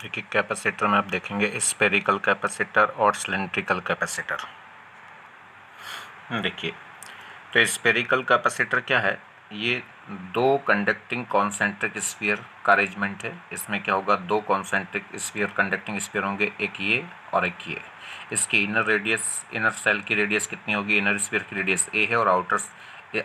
देखिए कैपेसिटर में आप देखेंगे स्फेरिकल कैपेसिटर और सिलेंड्रिकल कैपेसिटर। देखिए तो स्फेरिकल कैपेसिटर क्या है, ये दो कंडक्टिंग कॉन्सेंट्रिक स्फीयर का अरेंजमेंट है। इसमें क्या होगा, दो कॉन्सेंट्रिक स्फीयर कंडक्टिंग स्फीयर होंगे, एक ये और एक ये। इसकी इनर रेडियस, इनर सेल की रेडियस कितनी होगी, इनर स्फीयर की रेडियस ए है और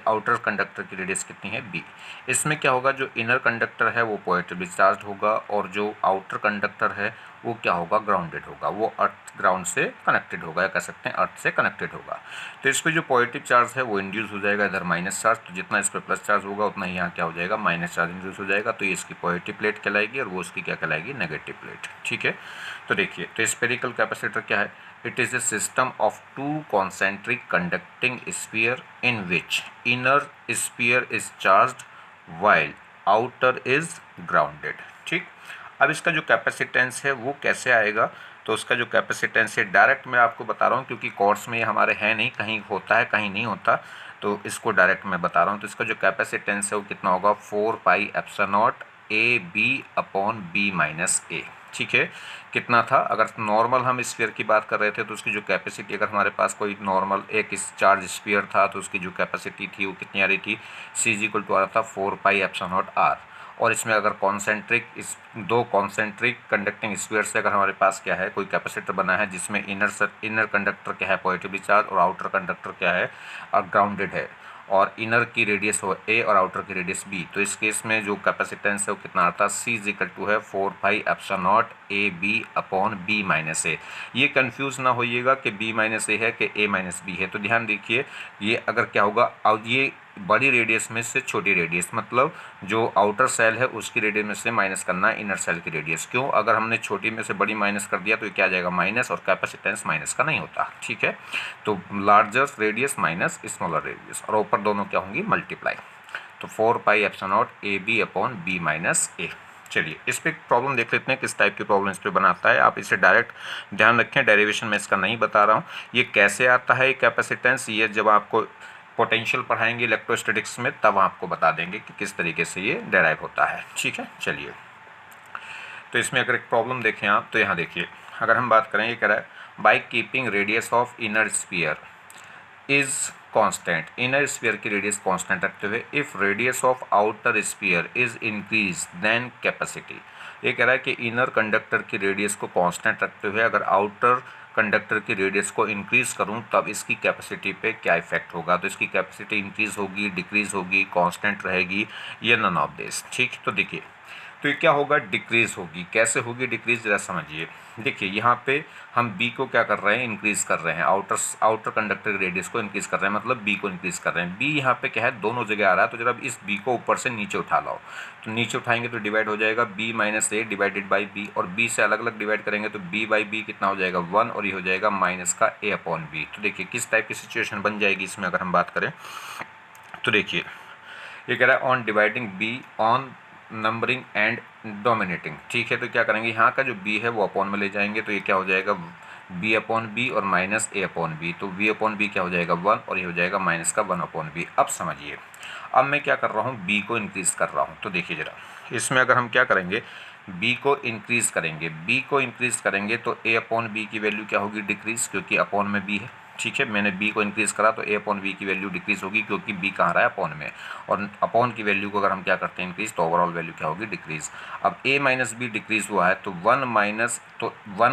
आउटर कंडक्टर की रेडियस कितनी है बी। इसमें क्या होगा, जो इनर कंडक्टर है वो पॉजिटिवली चार्ज होगा और जो आउटर कंडक्टर है वो क्या होगा, ग्राउंडेड होगा। वो अर्थ ग्राउंड से कनेक्टेड होगा, या कह सकते हैं अर्थ से कनेक्टेड होगा। तो इस पर जो पॉजिटिव चार्ज है वो इंड्यूस हो जाएगा इधर माइनस चार्ज, तो जितना इस पर प्लस चार्ज होगा उतना ही यहाँ क्या हो जाएगा, माइनस चार्ज इंड्यूस हो जाएगा। तो ये इसकी पॉजिटिव प्लेट कहलाएगी और वो इसकी क्या कहलाएगी, नेगेटिव प्लेट। ठीक है, तो देखिए तो स्फेरिकल कैपेसिटर क्या है, it is a system of to concentric conducting sphere in which inner sphere is charged while outer is grounded. ठीक, अब इसका जो कैपेसिटेंस है वो कैसे आएगा, तो उसका जो कैपेसिटेंस है डायरेक्ट मैं आपको बता रहा हूँ क्योंकि कोर्स में ये हमारे है नहीं, कहीं होता है कहीं नहीं होता, तो इसको डायरेक्ट मैं बता रहा हूँ। तो इसका जो कैपेसिटेंस है वो कितना होगा, 4πε0 AB/B-A। ठीक है, कितना था, अगर नॉर्मल हम स्फीयर की बात कर रहे थे तो उसकी जो कैपेसिटी, अगर हमारे पास कोई नॉर्मल एक चार्ज स्फीयर था तो उसकी जो कैपेसिटी थी वो कितनी आ रही थी, C=a रहा था 4πε0r। और इसमें अगर कॉन्सेंट्रिक, इस दो कॉन्सेंट्रिक कंडक्टिंग स्फीयर से अगर हमारे पास क्या है, कोई कैपेसिटर बना है जिसमें इनर कंडक्टर क्या है, पॉजिटिवली चार्ज, और आउटर कंडक्टर क्या है, ग्राउंडेड है, और इनर की रेडियस हो ए और आउटर की रेडियस बी, तो इस केस में जो कैपेसिटेंस है वो कितना आता है, C= है 4πε0 AB/B-A। ये कंफ्यूज ना होइएगा कि B-A है कि A-B है। तो ध्यान देखिए, ये अगर क्या होगा, अब ये बड़ी रेडियस में से छोटी रेडियस, मतलब जो आउटर सेल है उसकी रेडियस में से माइनस करना है इनर सेल की रेडियस। क्यों, अगर हमने छोटी में से बड़ी माइनस कर दिया तो ये क्या आ जाएगा, माइनस, और कैपेसिटेंस माइनस का नहीं होता। ठीक है, तो larger radius minus smaller radius, और ऊपर दोनों क्या होंगी, मल्टीप्लाई। तो 4πε0 AB/B-A। चलिए इस पर प्रॉब्लम देख लेते हैं, किस टाइप की प्रॉब्लम इस पर बनाता है। आप इसे डायरेक्ट ध्यान रखें, डेरिवेशन में इसका नहीं बता रहा हूँ। ये कैसे आता है कैपेसिटेंस, ये जब आपको पोटेंशियल पढ़ाएंगे इलेक्ट्रोस्टैटिक्स में तब आपको बता देंगे कि किस तरीके से ये डेराइव होता है। ठीक है, चलिए तो इसमें अगर एक प्रॉब्लम देखें आप, तो यहाँ देखिए, अगर हम बात करें, ये कह रहा है by keeping radius of inner sphere is constant, inner sphere की रेडियस कांस्टेंट रखते हुए if radius of outer sphere is increase then capacity. ये कह रहा है कि इनर कंडक्टर की रेडियस को कांस्टेंट रखते हुए अगर आउटर कंडक्टर की रेडियस को इंक्रीज करूं तब इसकी कैपेसिटी पे क्या इफेक्ट होगा। तो इसकी कैपेसिटी इंक्रीज होगी, डिक्रीज होगी, कांस्टेंट रहेगी, या नन ऑफ दिस। ठीक, तो देखिए तो ये क्या होगा, डिक्रीज होगी। कैसे होगी डिक्रीज, जरा समझिए। देखिए यहाँ पे हम बी को क्या कर रहे हैं, इंक्रीज कर रहे हैं, आउटर कंडक्टर की रेडियस को इंक्रीज कर रहे हैं, मतलब बी को इंक्रीज कर रहे हैं। बी यहाँ पे क्या है, दोनों जगह आ रहा है, तो जब इस बी को ऊपर से नीचे उठा लाओ, तो नीचे उठाएंगे तो डिवाइड हो जाएगा B-A डिवाइडेड बाई बी, और बी से अलग अलग डिवाइड करेंगे तो B/B कितना हो जाएगा, 1, और ये हो जाएगा माइनस का A/B। तो देखिए किस टाइप की सिचुएशन बन जाएगी इसमें अगर हम बात करें, तो देखिए ये कह रहा है on dividing be on numbering and dominating. ठीक है, तो क्या करेंगे, यहाँ का जो b है वो अपॉन में ले जाएंगे, तो ये क्या हो जाएगा, B/B और माइनस A/B, तो V/B क्या हो जाएगा 1, और ये हो जाएगा माइनस का 1/B। अब समझिए, अब मैं क्या कर रहा हूँ, b को इंक्रीज कर रहा हूँ। तो देखिए जरा इसमें अगर हम क्या करेंगे, b को इंक्रीज करेंगे तो A/B की वैल्यू क्या होगी, डिक्रीज, क्योंकि अपॉन में b है। ठीक है, मैंने b को इंक्रीज करा तो A/B की वैल्यू डिक्रीज होगी, क्योंकि b कहाँ रहा है, अपॉन में, और अपॉन की वैल्यू को अगर हम क्या करते हैं, इंक्रीज, तो ओवरऑल वैल्यू क्या होगी, डिक्रीज। अब A-B डिक्रीज हुआ है तो 1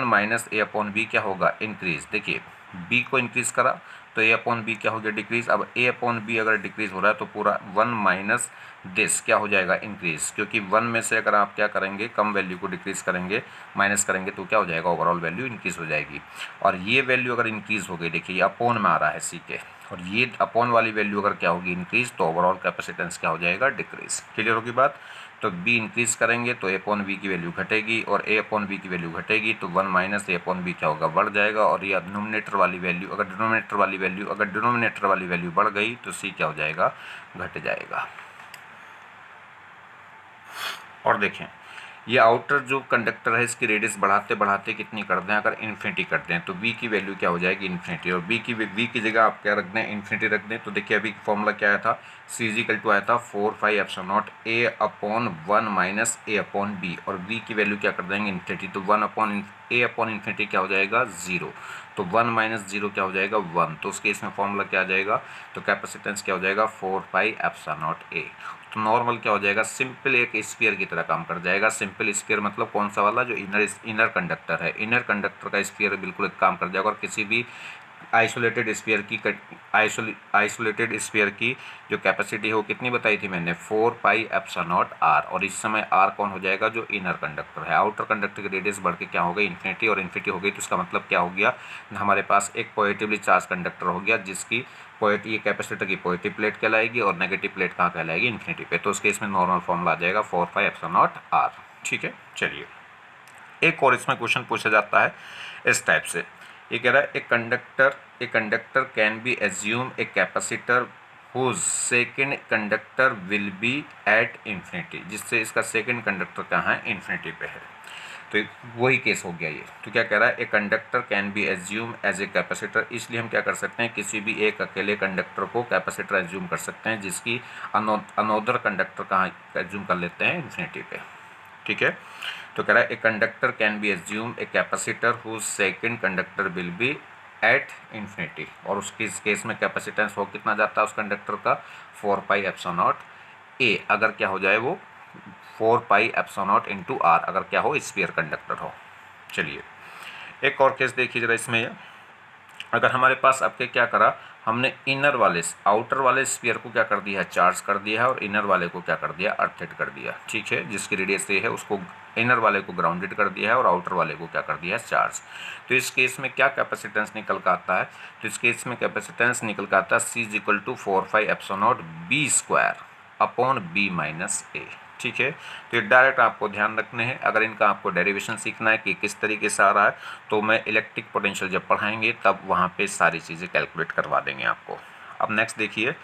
माइनस A/B क्या होगा, इंक्रीज। देखिए b को इंक्रीज करा तो A/B क्या हो गया, डिक्रीज। अब A/B अगर डिक्रीज हो रहा है तो पूरा 1 माइनस दिस क्या हो जाएगा, इंक्रीज, क्योंकि 1 में से अगर आप क्या करेंगे, कम वैल्यू को डिक्रीज करेंगे, माइनस करेंगे, तो क्या हो जाएगा, ओवरऑल वैल्यू इंक्रीज हो जाएगी। और ये वैल्यू अगर इंक्रीज हो गई, देखिए ये अपॉन में आ रहा है सी के, और ये अपॉन वाली वैल्यू अगर क्या होगी, इंक्रीज, तो ओवरऑल कैपेसिटेंस क्या हो जाएगा, डिक्रीज। क्लियर होगी बात। तो b इंक्रीज करेंगे तो A/B की वैल्यू घटेगी, और A/B की वैल्यू घटेगी तो 1 माइनस A/B क्या होगा, बढ़ जाएगा, और ये डिनोमिनेटर वाली वैल्यू अगर डिनोमिनेटर वाली वैल्यू बढ़ गई तो c क्या हो जाएगा, घट जाएगा। और देखें ये आउटर जो कंडक्टर है इसकी रेडियस बढ़ाते बढ़ाते कितनी कर दें, अगर इन्फिनिटी कर दें तो v की वैल्यू क्या हो जाएगी, इन्फिनिटी। और v की जगह आप क्या रख दें, इन्फिनिटी रख दें। तो देखिए अभी फॉर्मूला क्या आया था, c इक्वल टू आया था 4 pi epsilon not a upon 1 minus a upon b, और v की वैल्यू क्या कर देंगे, इन्फिनिटी। तो 1 अपॉन a अपॉन इन्फिनिटी क्या हो जाएगा, 0। तो 1 माइनस 0 क्या हो जाएगा, 1। तो उस केस में फॉर्मूला क्या आ जाएगा, तो कैपेसिटेंस क्या हो जाएगा, 4 पाई एप्सिलॉन नॉट a। तो नॉर्मल क्या हो जाएगा, सिंपल एक स्फीयर की तरह काम कर जाएगा। सिंपल स्फीयर मतलब कौन सा वाला, जो इनर कंडक्टर है, इनर कंडक्टर का स्फीयर बिल्कुल एक काम कर जाएगा। और किसी भी आइसोलेटेड स्फीयर की जो कैपेसिटी है वो कितनी बताई थी मैंने, 4 पाई एप्सिलॉन नॉट r। और इस समय r कौन हो जाएगा, जो इनर कंडक्टर है। आउटर कंडक्टर की रेडियस बढ़ के क्या हो गई, इन्फिनिटी, और इन्फिनिटी हो गई तो इसका मतलब क्या हो गया, हमारे पास एक पॉजिटिवली चार्ज कंडक्टर हो गया, जिसकी ये कैपेसिटर की पॉजिटिव प्लेट कहलाएगी और नेगेटिव प्लेट कहाँ कहलाएगी, इन्फिनिटी पे। तो उस केस में नॉर्मल फॉर्मूला आ जाएगा 4 पाई एप्सिलॉन नॉट r। ठीक है, चलिए एक और इसमें क्वेश्चन पूछा जाता है इस टाइप से। ये कह रहा है a conductor can be assume a capacitor whose second conductor will be at infinity, जिससे इसका सेकेंड कंडक्टर कहाँ है, इन्फिनिटी पे है। तो वही केस हो गया ये। तो क्या कह रहा है, a conductor can be assume as a capacitor, इसलिए हम क्या कर सकते हैं, किसी भी एक अकेले कंडक्टर को कैपेसिटर एज्यूम कर सकते हैं, जिसकी अनोदर कंडक्टर कहाँ एज्यूम कर लेते हैं, इन्फिनिटी पे। ठीक है, तो कह रहा है a conductor can be assume a capacitor whose second conductor will be at infinity, और उसके इस केस में कैपेसिटेंस हो कितना जाता है उस कंडक्टर का, 4 पाई एप्सिलॉन नॉट ए, अगर क्या हो जाए वो 4 pi epsilon naught into R, अगर क्या हो, स्फीयर कंडक्टर हो। चलिए एक और केस देखिए जरा इसमें। अगर हमारे पास अब क्या करा, हमने इनर वाले आउटर वाले स्फीयर को क्या कर दिया है, चार्ज कर दिया है, और इनर वाले को क्या कर दिया, अर्थिड कर दिया। ठीक है, जिसकी रेडियस ये है उसको, इनर वाले को ग्राउंडेड कर दिया है और आउटर वाले को क्या कर दिया है, चार्ज। तो इस केस में क्या कैपेसिटेंस निकल का आता है, तो इस केस में कैपेसिटेंस निकल का आता है C equal to 4 pi epsilon naught b square upon b minus a। ठीक है, तो ये डायरेक्ट आपको ध्यान रखने हैं। अगर इनका आपको डेरिवेशन सीखना है कि किस तरीके से आ रहा है, तो मैं इलेक्ट्रिक पोटेंशियल जब पढ़ाएंगे तब वहाँ पे सारी चीज़ें कैलकुलेट करवा देंगे आपको। अब नेक्स्ट देखिए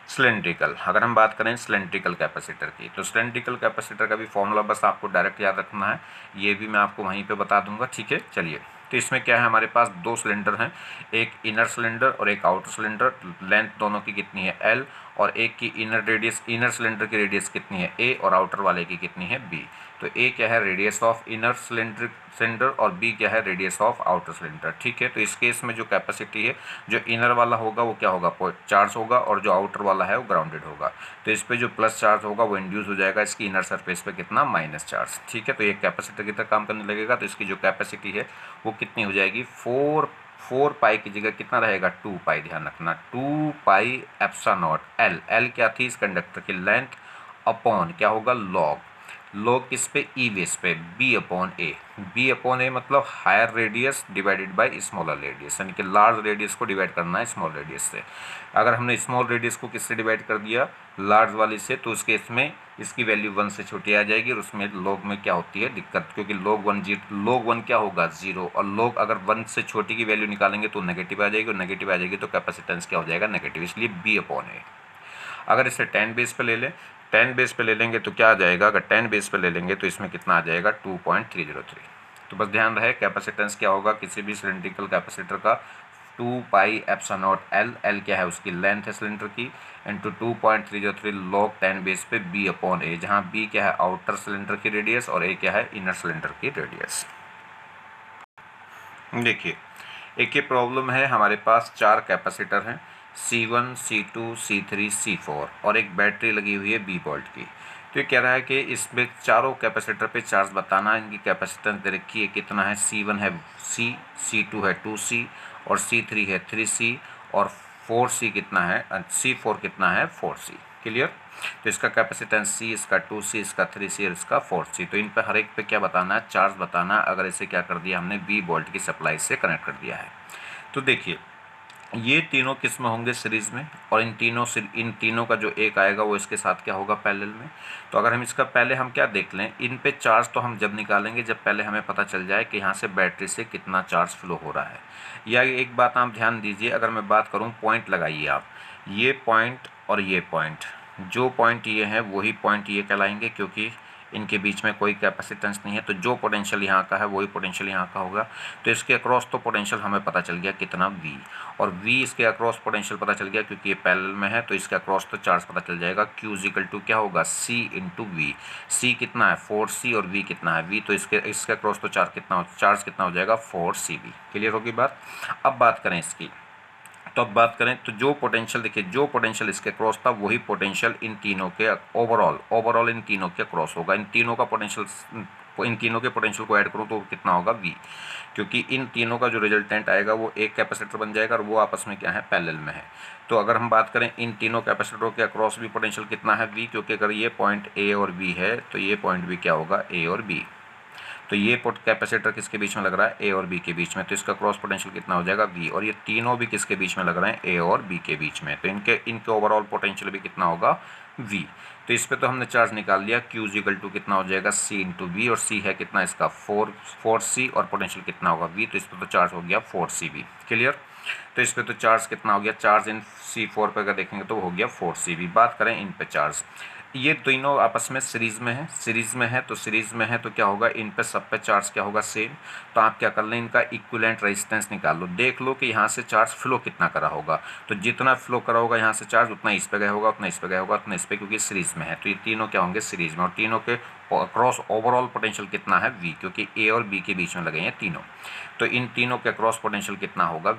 सिलेंड्रिकल। अगर हम बात करें सिलेंड्रिकल कैपेसिटर की, तो सिलेंड्रिकल कैपेसिटर का भी फॉर्मूला बस आपको डायरेक्ट याद रखना है, ये भी मैं आपको वहीं पे बता दूंगा। ठीक है, चलिए तो इसमें क्या है, हमारे पास दो सिलेंडर हैं, एक इनर सिलेंडर और एक आउटर सिलेंडर। लेंथ दोनों की कितनी है, L, और एक की इनर सिलेंडर की रेडियस कितनी है, A, और आउटर वाले की कितनी है, B। तो A क्या है, रेडियस ऑफ इनर सिलेंडर, और B क्या है, रेडियस ऑफ आउटर सिलेंडर। ठीक है, तो इस केस में जो कैपेसिटी है, जो इनर वाला होगा वो क्या होगा, चार्ज होगा, और जो आउटर वाला है वो ग्राउंडेड होगा। तो इस पे जो प्लस चार्ज होगा वो इंड्यूस हो जाएगा इसकी इनर सरफेस पे कितना, माइनस चार्ज। ठीक है, तो ये कैपेसिटर की तरह काम करने लगेगा। तो इसकी जो कैपेसिटी है वो कितनी हो जाएगी, 4 पाई की जगह कितना रहेगा, 2 पाई। ध्यान रखना 2 पाई एप्सिलॉन नॉट L क्या थी, इस कंडक्टर की लेंथ, अपॉन क्या होगा, लॉग किस पे, ई बेस पे, b अपॉन ए मतलब higher radius divided by smaller radius, यानी कि लार्ज रेडियस को डिवाइड करना है स्मॉल रेडियस से। अगर हमने स्मॉल रेडियस को किससे डिवाइड कर दिया, लार्ज वाली से, तो उसके इसमें इसकी वैल्यू 1 से छोटी आ जाएगी, और उसमें लॉग में क्या होती है दिक्कत, क्योंकि log 1 क्या होगा, 0, और log अगर 1 से छोटी की वैल्यू निकालेंगे तो नेगेटिव आ जाएगी, और नेगेटिव आ जाएगी तो कैपेसिटेंस क्या हो जाएगा, नेगेटिव, इसलिए b अपॉन ए। अगर इसे 10 बेस पे ले लें, 10 बेस पे ले लेंगे तो क्या आ जाएगा, अगर 10 बेस पे ले लेंगे तो इसमें कितना आ जाएगा, 2.303। तो बस ध्यान रहे कैपेसिटेंस क्या होगा किसी भी सिलेंड्रिकल कैपेसिटर का, 2 पाई एप्सिलॉन नॉट L क्या है, उसकी लेंथ है सिलेंडर की, इंटू 2.303 लॉग 10 बेस पे b अपॉन ए, जहाँ b क्या है, आउटर सिलेंडर की रेडियस, और a क्या है, इनर सिलेंडर की रेडियस। देखिए एक ये प्रॉब्लम है, हमारे पास 4 कैपेसिटर हैं, C1, C2, C3, C4, और एक बैटरी लगी हुई है B वोल्ट की। तो ये कह रहा है कि इसमें चारों कैपेसिटर पे चार्ज बताना है, इनकी कैपेसिटेंस दे रखी है कितना है, C1 है C, C2 है 2C, और C3 है 3C, और 4C कितना है, C4 कितना है, 4C। क्लियर, तो इसका कैपेसिटेंस C, इसका 2C, इसका 3C, और इसका 4C। तो इन पे हर एक पे क्या बताना है, चार्ज बताना है। अगर इसे क्या कर दिया हमने, B वोल्ट की सप्लाई से कनेक्ट कर दिया है। तो देखिए ये तीनों किस में होंगे, सीरीज़ में, और इन तीनों का जो एक आएगा वो इसके साथ क्या होगा, पैरेलल में। तो अगर हम इसका पहले हम क्या देख लें, इन पे चार्ज तो हम जब निकालेंगे जब पहले हमें पता चल जाए कि यहाँ से बैटरी से कितना चार्ज फ्लो हो रहा है। या एक बात आप ध्यान दीजिए, अगर मैं बात करूँ, पॉइंट लगाइए आप, ये पॉइंट और ये पॉइंट, जो पॉइंट ये हैं वही पॉइंट ये कहलाएंगे, क्योंकि इनके बीच में कोई कैपेसिटेंस नहीं है, तो जो पोटेंशियल यहाँ का है वही पोटेंशियल यहाँ का होगा। तो इसके अक्रॉस तो पोटेंशियल हमें पता चल गया कितना V, और V इसके अक्रॉस पोटेंशियल पता चल गया क्योंकि ये पैरेलल में है, तो इसके अक्रॉस तो चार्ज पता चल जाएगा। Q इक्वल टू क्या होगा, C इंटू वी। C कितना है 4C और V कितना है V, तो इसके अक्रॉस तो चार्ज कितना हो जाएगा 4CV। क्लियर होगी बात। अब बात करें इसकी, तो अब बात करें तो जो पोटेंशियल देखिए, जो पोटेंशियल इसके क्रॉस था वही पोटेंशियल इन तीनों के ओवरऑल इन तीनों के क्रॉस होगा। इन तीनों के पोटेंशियल को ऐड करूं तो कितना होगा V, क्योंकि इन तीनों का जो रिजल्टेंट आएगा वो एक कैपेसिटर बन जाएगा और वो आपस में क्या है, पैरेलल में है। तो अगर हम बात करें इन तीनों कैपेसिटरों के अक्रॉस भी पोटेंशियल कितना है V, क्योंकि अगर ये पॉइंट A और B है तो ये पॉइंट भी क्या होगा, A और B। तो ये कैपेसिटर किसके बीच में लग रहा है, ए और बी के बीच में, तो इसका क्रॉस पोटेंशियल कितना हो जाएगा V, और ये तीनों भी किसके बीच में लग रहे हैं, ए और बी के बीच में, तो इनके ओवरऑल पोटेंशियल भी कितना होगा V। तो इस पे तो हमने चार्ज निकाल लिया, Q इक्वल टू कितना हो जाएगा C इंटू वी, और C है कितना इसका 4C, और पोटेंशियल कितना होगा V, तो इस पर तो चार्ज हो गया 4CV। क्लियर। तो इस पे तो चार्ज कितना हो गया, चार्ज इन C4 पे अगर देखेंगे तो हो गया 4CV। बात करें इन पे चार्ज, ये दोनों आपस में सीरीज में है, तो सीरीज में है तो क्या होगा, इन पे सब पे चार्ज क्या होगा, सेम। तो आप क्या कर लें, इनका इक्विवेलेंट रेजिस्टेंस निकाल लो, देख लो कि यहाँ से चार्ज फ्लो कितना करा होगा। तो जितना फ्लो करा होगा यहाँ से चार्ज, उतना इस पे गया होगा, उतना इस पे गया होगा, उतना इस पे, क्योंकि सीरीज में है। तो ये तीनों क्या होंगे, सीरीज में, और तीनों के क्रॉस ओवरऑल पोटेंशियल कितना है V, क्योंकि A और B के बीच में लगे हैं तीनों। तो इन तीनों के क्रॉस पोटेंशियल कितना होगा V।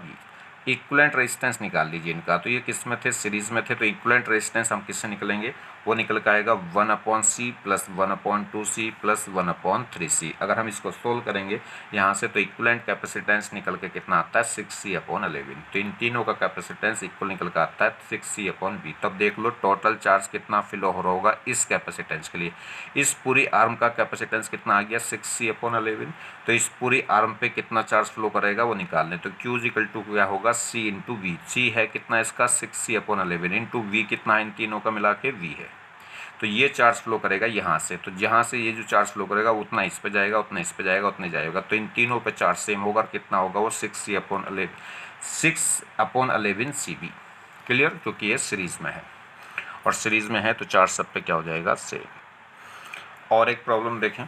इक्विवेलेंट रेजिस्टेंस निकाल लीजिए इनका, तो ये किस में थे, सीरीज में थे, तो इक्विवेलेंट रेजिस्टेंस हम किससे निकलेंगे, वो निकल के आएगा 1/C plus 1/2C plus 1/3C। अगर हम इसको सोल्व करेंगे यहाँ से तो इक्विवेलेंट कैपेसिटेंस निकल के कितना आता है, 6C/11। तो इन तीनों का कैपेसिटेंस इक्वल निकल के आता है 6C/V। तब देख लो टोटल चार्ज कितना फ्लो हो रहा होगा इस कैपेसिटेंस के लिए। इस पूरी आर्म का कैपेसिटेंस कितना आ गया, 6C/11। तो इस पूरी आर्म पे कितना चार्ज फ्लो करेगा वो निकाल लें, तो Q इक्वल टू क्या होगा, C इंटू वी। C है कितना इसका 6C/11 इंटू V कितना है इन तीनों का मिला के V है। तो ये चार्ज फ्लो करेगा यहाँ से, तो जहाँ से ये जो चार्ज फ्लो करेगा उतना इस पे जाएगा, उतना इस पे जाएगा, उतना जाएगा। तो इन तीनों पे चार्ज सेम होगा, कितना होगा वो 6/11CV। क्लियर, क्योंकि ये सीरीज में है, और सीरीज में है तो चार्ज सब पे क्या हो जाएगा, सेम। और एक प्रॉब्लम देखें,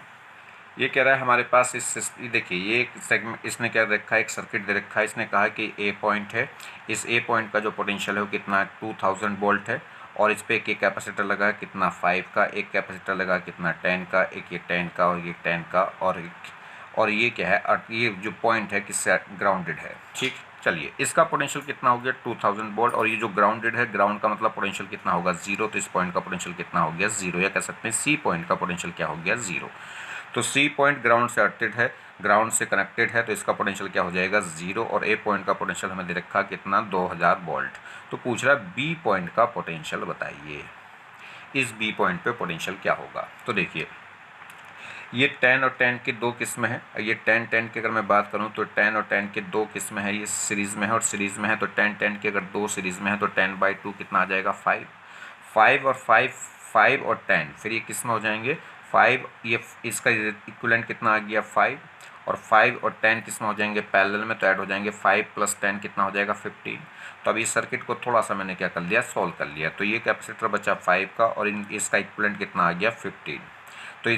ये कह रहा है हमारे पास देखिए ये एक सेगमेंट इसने क्या रखा है, एक सर्किट दे रखा है। इसने कहा कि ए पॉइंट है, इस ए पॉइंट का जो पोटेंशियल है वो कितना है, 2000 वोल्ट है, और इस पर एक कैपेसिटर लगा है कितना 5 का, एक कैपेसिटर लगा कितना 10 का, एक ये 10 का और ये 10 का, और ये क्या है, ये जो पॉइंट है किससे ग्राउंडेड है। ठीक, चलिए इसका पोटेंशियल कितना हो गया 2000 वोल्ट, और ये जो ग्राउंडेड है, ग्राउंड का मतलब पोटेंशियल कितना होगा 0, तो इस पॉइंट का पोटेंशियल कितना हो गया 0, या कह सकते हैं सी पॉइंट का पोटेंशियल क्या हो गया 0। तो सी पॉइंट ग्राउंड से अर्थिड है, ग्राउंड से कनेक्टेड है, तो इसका पोटेंशियल क्या हो जाएगा 0, और ए पॉइंट का पोटेंशियल हमें दे रखा कितना 2000 वोल्ट। तो पूछ रहा है बी पॉइंट का पोटेंशियल बताइए, इस बी पॉइंट पे पोटेंशियल क्या होगा। तो देखिए ये 10 और 10 की दो किस्में हैं, ये 10 की अगर मैं बात करूं तो 10 और 10 की दो किस्में हैं, ये सीरीज़ में है और सीरीज़ में है, तो 10 की अगर दो सीरीज़ में है तो 10/2 कितना आ जाएगा 5 और 5 और 10, फिर ये किस में हो जाएंगे 5, ये इसका इक्विवेलेंट कितना आ गया 5, और 5 और 10 किस में हो जाएंगे पैरेलल में, तो ऐड हो जाएंगे 5 प्लस 10 कितना हो जाएगा 15। तो अब इस सर्किट को थोड़ा सा मैंने क्या कर लिया, सॉल्व कर लिया, तो ये कैपेसिटर बचा 5 का, और इसका इक्विवेलेंट कितना आ गया 15। तो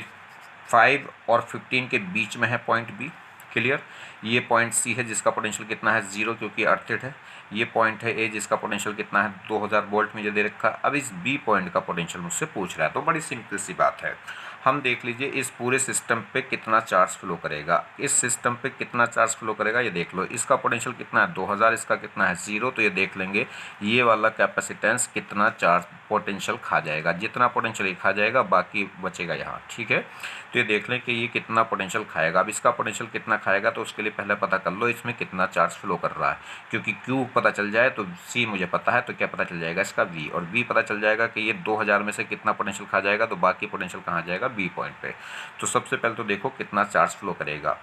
5 और 15 के बीच में है पॉइंट बी। क्लियर, ये पॉइंट सी है जिसका पोटेंशियल कितना है 0, क्योंकि अर्थिड है। ये पॉइंट है ए जिसका पोटेंशियल कितना है 2000 वोल्ट में जो दे रखा। अब इस बी पॉइंट का पोटेंशियल मुझसे पूछ रहा है, तो बड़ी सिंपल सी बात है, हम देख लीजिए इस पूरे सिस्टम पे कितना चार्ज फ्लो करेगा, इस सिस्टम पे कितना चार्ज फ्लो करेगा ये देख लो। इसका पोटेंशियल कितना है 2000, इसका कितना है 0, तो ये देख लेंगे ये वाला कैपेसिटेंस कितना चार्ज पोटेंशियल खा जाएगा, जितना पोटेंशियल खा जाएगा बाकी बचेगा यहाँ। ठीक है, तो ये देख लें कि ये कितना पोटेंशियल खाएगा। अब इसका पोटेंशियल कितना खाएगा तो उसके लिए पहले पता कर लो इसमें कितना चार्ज फ्लो कर रहा है, क्योंकि Q पता चल जाए तो C मुझे पता है, तो क्या पता चल जाएगा इसका V, और V पता चल जाएगा कि ये 2000 में से कितना पोटेंशियल खा जाएगा, तो बाकी पोटेंशियल कहाँ जाएगा B पॉइंट पे। तो सबसे पहले तो देखो कितना चार्ज फ्लो करेगा,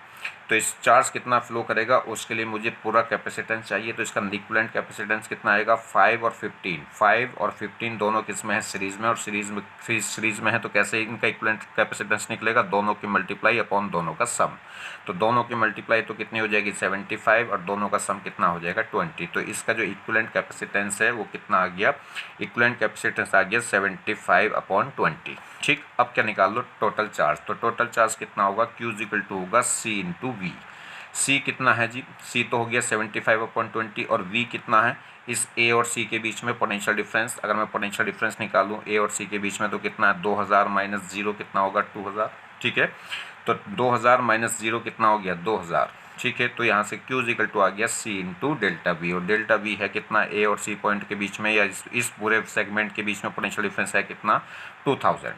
तो इस चार्ज कितना फ्लो करेगा उसके लिए मुझे पूरा कैपेसिटेंस चाहिए। तो इसका इक्विवेलेंट कैपेसिटेंस कितना आएगा, 5 और 15। 5 और 15 दोनों किसमें है, सीरीज में, और सीरीज में है तो कैसे इनका इक्विवेलेंट कैपेसिटेंस निकलेगा, दोनों की मल्टीप्लाई अपॉन दोनों का सम। तो दोनों की मल्टीप्लाई तो कितनी हो जाएगी 75 और दोनों का सम कितना हो जाएगा 20। तो इसका जो इक्विवेलेंट कैपेसिटेंस है वो कितना आ गया, इक्विवेलेंट कैपेसिटेंस आ गया 75 अपॉन 20। ठीक, अब क्या निकाल लो, टोटल चार्ज। तो टोटल चार्ज कितना होगा, Q इक्वल टू होगा C इंटू वी। C कितना है जी, C तो हो गया 75 अपॉन 20 और V कितना है, इस A और C के बीच में पोटेंशियल डिफरेंस। अगर मैं पोटेंशियल डिफरेंस निकालूं A और C के बीच में तो कितना है 2000 माइनस 0 कितना होगा 2000। ठीक है, तो 2000 माइनस 0 कितना हो गया 2000। ठीक है, तो यहाँ से Q इक्वल टू आ गया C इंटू डेल्टा वी, और डेल्टा वी है कितना A और C पॉइंट के बीच में या इस पूरे सेगमेंट के बीच में पोटेंशियल डिफरेंस है कितना 2000।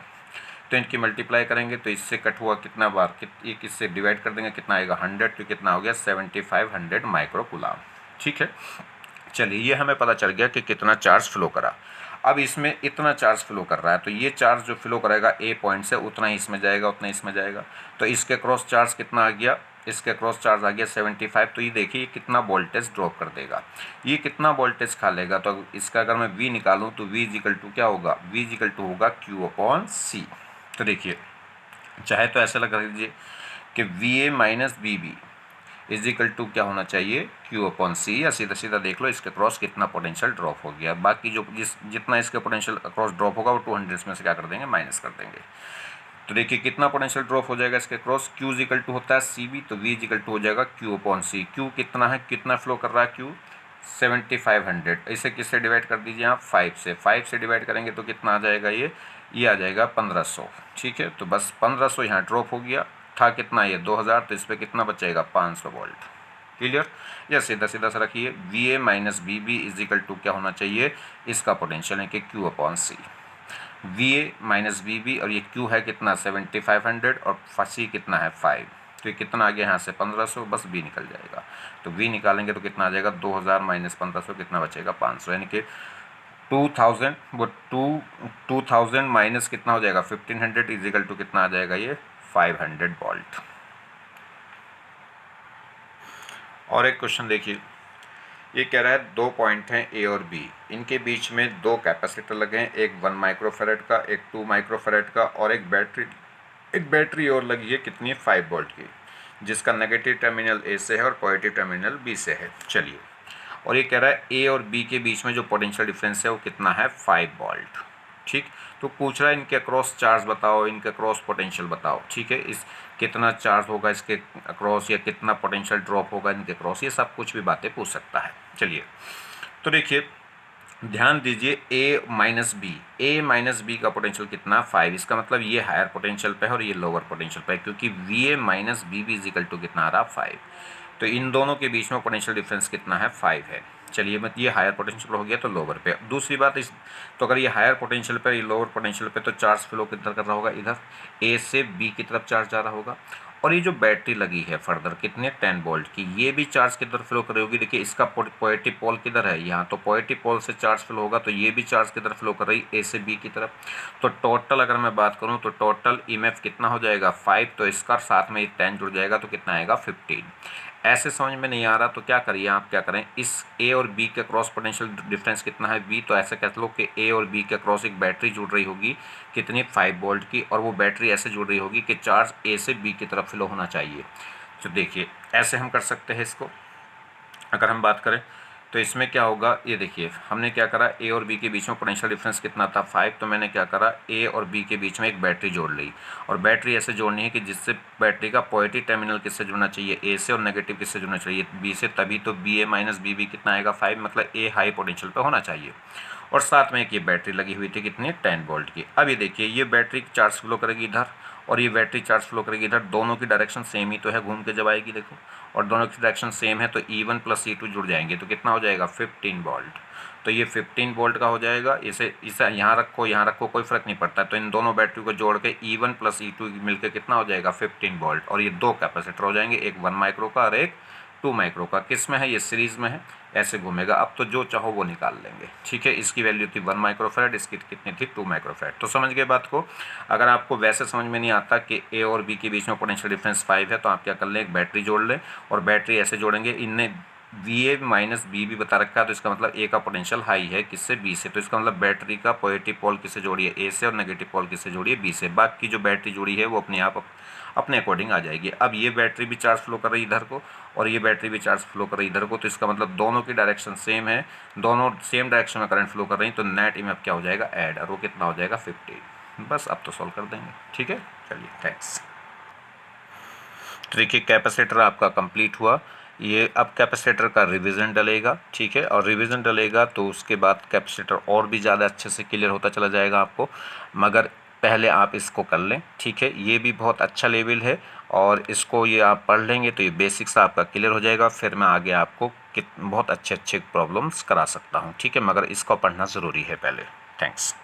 तो इनकी मल्टीप्लाई करेंगे तो इससे कट हुआ कितना बार, एक इससे डिवाइड कर देंगे कितना आएगा 100, तो कितना हो गया 7500 माइक्रो कूलम। ठीक है, चलिए ये हमें पता चल गया कि कितना चार्ज फ्लो करा। अब इसमें इतना चार्ज फ्लो कर रहा है तो ये चार्ज जो फ्लो करेगा ए पॉइंट से उतना ही इसमें जाएगा, उतना ही इसमें जाएगा। तो इसके क्रॉस चार्ज कितना आ गया, इसके क्रॉस चार्ज आ गया 75। तो ये देखिए कितना वोल्टेज ड्रॉप कर देगा, ये कितना वोल्टेज खा लेगा। तो इसका अगर मैं V निकालूं तो V इक्वल टू क्या होगा, V इक्वल टू होगा Q अपॉन C। तो देखिए चाहे तो ऐसा लगा लीजिए कि VA minus BB is equal to क्या होना चाहिए Q अपॉन C, या सीधा सीधा देख लो इसके क्रॉस कितना पोटेंशियल ड्रॉप हो गया। बाकी जो जितना इसके पोटेंशियल क्रॉस ड्रॉप होगा वो 200 में से क्या कर देंगे, माइनस कर देंगे। तो देखिए कितना पोटेंशियल ड्रॉप हो जाएगा इसके क्रॉस, Q इक्वल टू होता है CB, तो V इक्वल टू हो जाएगा Q अपॉन C। Q कितना है, कितना फ्लो कर रहा है Q 7500। इसे किससे डिवाइड कर दीजिए आप 5 से, 5 से डिवाइड करेंगे तो कितना आ जाएगा, ये आ जाएगा 1500। ठीक है, तो बस 1500 यहाँ ड्रॉप हो गया, था कितना ये 2000, तो इस पर कितना बचेगा 500 वोल्ट। क्लियर, या सीधा सीधा सा रखिए VA minus BB is equal to क्या होना चाहिए, इसका पोटेंशियल है कि Q upon C। VA minus BB और ये Q है कितना 7500 और C कितना है 5, तो ये कितना आ गया यहाँ से 1500, बस B निकल जाएगा। तो V निकालेंगे तो कितना आ जाएगा 2000 माइनस 1500 कितना बचेगा 500, यानी कि 2000 वो 2000 माइनस कितना हो जाएगा 1500 इज इक्वल टू कितना आ जाएगा ये 500 वोल्ट। और एक क्वेश्चन देखिए, ये कह रहा है दो पॉइंट हैं A और B, इनके बीच में दो कैपेसिटर लगे हैं, एक 1 माइक्रोफेरेड का, एक 2 माइक्रोफेरेड का, और एक बैटरी और लगी है कितनी 5 वोल्ट की, जिसका नेगेटिव टर्मिनल A से है और पॉजिटिव टर्मिनल B से है। चलिए, और ये कह रहा है A और B के बीच में जो पोटेंशियल डिफरेंस है वो कितना है 5 वोल्ट। ठीक, तो पूछ रहा है इनके क्रॉस चार्ज बताओ, इनके क्रॉस पोटेंशियल बताओ। ठीक है, इस कितना चार्ज होगा इसके क्रॉस या कितना पोटेंशियल ड्रॉप होगा इनके क्रॉस, ये सब कुछ भी बातें पूछ सकता है। चलिए, तो देखिए ध्यान दीजिए A माइनस बी का पोटेंशियल कितना 5, इसका मतलब ये हायर पोटेंशियल पे है और ये लोअर पोटेंशियल पे है, क्योंकि VA minus BB is equal to कितना आ रहा 5। तो इन दोनों के बीच में पोटेंशियल डिफरेंस कितना है 5 है। चलिए, मत ये हायर पोटेंशियल हो गया तो लोअर पे। दूसरी बात इस, तो अगर ये हायर पोटेंशियल पे ये लोअर पोटेंशियल पे, तो चार्ज फ्लो किधर कर रहा होगा, इधर A से B की तरफ चार्ज जा रहा होगा। और ये जो बैटरी लगी है फर्दर कितने 10 वोल्ट की, ये भी चार्ज किधर फ्लो कर रही होगी। देखिए इसका पॉजिटिव पोल किधर है, यहाँ, तो पॉजिटिव पोल से चार्ज फ्लो होगा, तो ये भी चार्ज किधर फ्लो कर रही A से B की तरफ। तो टोटल अगर मैं बात करूँ तो टोटल EMF कितना हो जाएगा 5, तो इसका साथ में 10 जुड़ जाएगा तो कितना आएगा 15। ऐसे समझ में नहीं आ रहा तो क्या करिए आप, क्या करें, इस A और B के क्रॉस पोटेंशियल डिफरेंस कितना है B, तो ऐसे कह लो कि A और B के क्रॉस एक बैटरी जुड़ रही होगी कितनी 5 वोल्ट की, और वो बैटरी ऐसे जुड़ रही होगी कि चार्ज A से B की तरफ फ्लो होना चाहिए। तो देखिए ऐसे हम कर सकते हैं इसको। अगर हम बात करें तो इसमें क्या होगा, ये देखिए हमने क्या करा, A और B के बीच में पोटेंशियल डिफरेंस कितना था 5, तो मैंने क्या करा A और B के बीच में एक बैटरी जोड़ ली, और बैटरी ऐसे जोड़नी है कि जिससे बैटरी का पॉजिटिव टर्मिनल किससे जुड़ना चाहिए A से, और नेगेटिव किससे जुड़ना चाहिए B से, तभी तो BA माइनस BB कितना आएगा 5, मतलब A हाई पोटेंशियल पे होना चाहिए। और साथ में एक ये बैटरी लगी हुई थी कितनी 10 वोल्ट की। अब ये देखिए ये बैटरी चार्ज फ्लो करेगी इधर और ये बैटरी चार्ज फ्लो करेगी इधर, दोनों की डायरेक्शन सेम ही तो है, घूम के जब आएगी देखो, और दोनों की डायरेक्शन सेम है, तो E1 प्लस E2 जुड़ जाएंगे तो कितना हो जाएगा 15 वोल्ट। तो ये 15 वोल्ट का हो जाएगा। इसे यहाँ रखो कोई फ़र्क नहीं पड़ता। तो इन दोनों बैटरी को जोड़ के E1 प्लस E2 मिलकर कितना हो जाएगा 15 वोल्ट, और ये दो कैपेसिटर हो जाएंगे, एक 1 माइक्रो का और एक 2 माइक्रो का। किस में है? ये सीरीज़ में है, ऐसे घूमेगा। अब तो जो चाहो वो निकाल लेंगे, ठीक है। इसकी वैल्यू थी 1 माइक्रोफैराड, इसकी कितनी थी? 2 माइक्रोफैराड। तो समझ गए बात को। अगर आपको वैसे समझ में नहीं आता कि ए और बी के बीच में पोटेंशियल डिफरेंस 5 है, तो आप क्या कर लें, एक बैटरी जोड़ लें, और बैटरी ऐसे जोड़ेंगे, इनने VA माइनस बी भी बता रखा है, तो इसका मतलब ए का पोटेंशियल हाई है, किससे? बी से। तो इसका मतलब बैटरी का पॉजिटिव पोल किससे जोड़िए? ए से, और नेगेटिव पोल किससे जोड़िए? बी से। बाकी जो बैटरी जुड़ी है वो अपने आप अपने अकॉर्डिंग आ जाएगी। अब ये बैटरी भी चार्ज फ्लो कर रही है इधर को, और ये बैटरी भी चार्ज फ्लो कर रही है इधर को, तो इसका मतलब दोनों की डायरेक्शन सेम है, दोनों सेम डायरेक्शन में करंट फ्लो कर रही हैं, तो नेट ईएमएफ क्या हो जाएगा? ऐड, और वो कितना हो जाएगा? 50। बस अब तो सॉल्व कर देंगे, ठीक है। चलिए, थैंक्स। तो देखिए कैपेसिटर आपका कंप्लीट हुआ। ये अब कैपेसिटर का रिवीजन डलेगा, ठीक है, और रिवीजन डलेगा तो उसके बाद कैपेसिटर और भी ज़्यादा अच्छे से क्लियर होता चला जाएगा आपको, मगर पहले आप इसको कर लें, ठीक है। ये भी बहुत अच्छा लेवल है, और इसको ये आप पढ़ लेंगे तो ये बेसिक्स आपका क्लियर हो जाएगा। फिर मैं आगे आपको बहुत अच्छे अच्छे प्रॉब्लम्स करा सकता हूँ, ठीक है, मगर इसको पढ़ना ज़रूरी है पहले। थैंक्स।